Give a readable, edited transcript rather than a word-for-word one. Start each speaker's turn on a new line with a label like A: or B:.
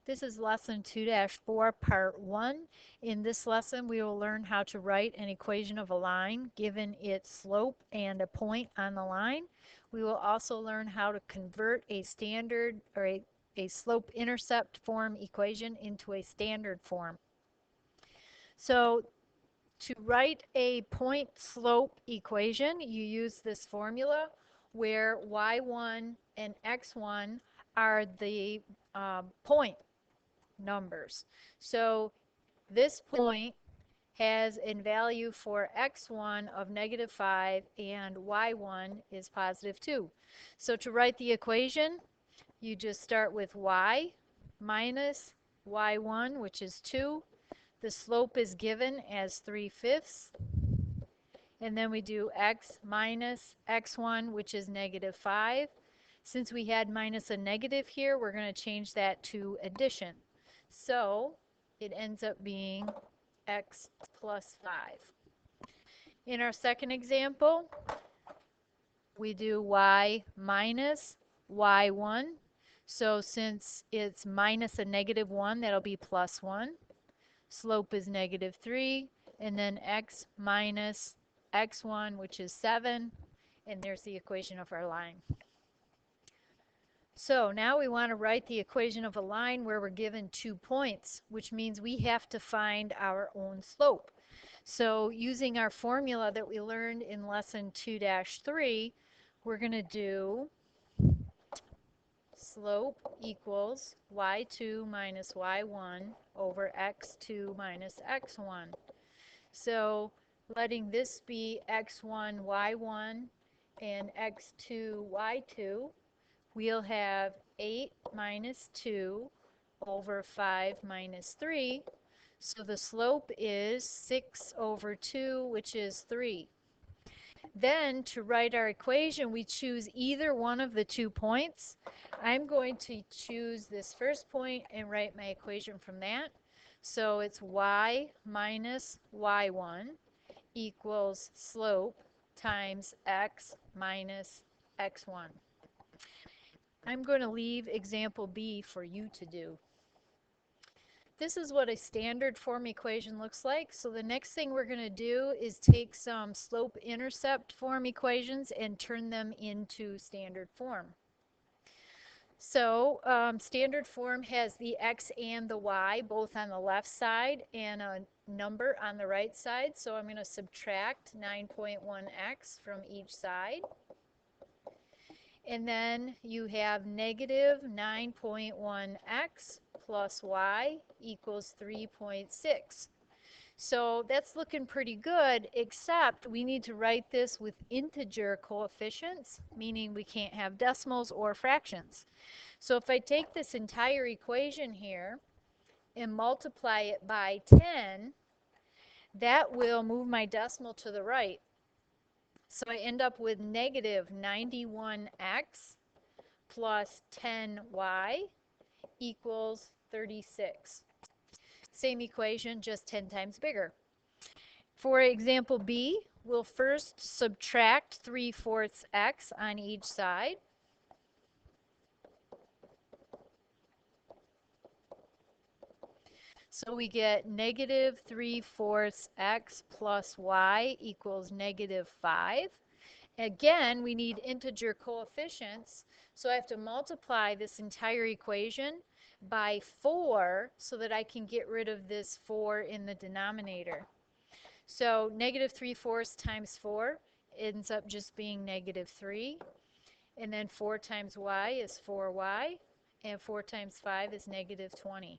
A: This is lesson 2-4, part 1. In this lesson, we will learn how to write an equation of a line given its slope and a point on the line. We will also learn how to convert a standard or a slope-intercept form equation into a standard form. So to write a point-slope equation, you use this formula where y1 and x1 are the point numbers. So this point has a value for x1 of -5 and y1 is +2. So to write the equation, you just start with y minus y1, which is 2. The slope is given as 3/5. And then we do x minus x1, which is -5. Since we had minus a negative here, we're going to change that to addition. So it ends up being x plus 5. In our second example, we do y minus y1. So since it's minus a -1, that'll be +1. Slope is -3. And then x minus x1, which is 7. And there's the equation of our line. So now we want to write the equation of a line where we're given 2 points, which means we have to find our own slope. So using our formula that we learned in lesson 2-3, we're going to do slope equals y2 minus y1 over x2 minus x1. So letting this be x1, y1 and x2, y2, we'll have 8 minus 2 over 5 minus 3. So the slope is 6 over 2, which is 3. Then to write our equation, we choose either one of the 2 points. I'm going to choose this first point and write my equation from that. So it's y minus y1 equals slope times x minus x1. I'm going to leave example B for you to do. This is what a standard form equation looks like. So the next thing we're going to do is take some slope-intercept form equations and turn them into standard form. So standard form has the x and the y both on the left side and a number on the right side. So I'm going to subtract 9.1x from each side. And then you have negative 9.1x plus y equals 3.6. So that's looking pretty good, except we need to write this with integer coefficients, meaning we can't have decimals or fractions. So if I take this entire equation here and multiply it by 10, that will move my decimal to the right. So I end up with negative 91x plus 10y equals 36. Same equation, just 10 times bigger. For example B, we'll first subtract 3/4 x on each side. So we get negative 3/4 x plus y equals -5. Again, we need integer coefficients, so I have to multiply this entire equation by 4 so that I can get rid of this 4 in the denominator. So negative 3/4 times 4 ends up just being -3. And then 4 times y is 4y. And 4 times 5 is -20.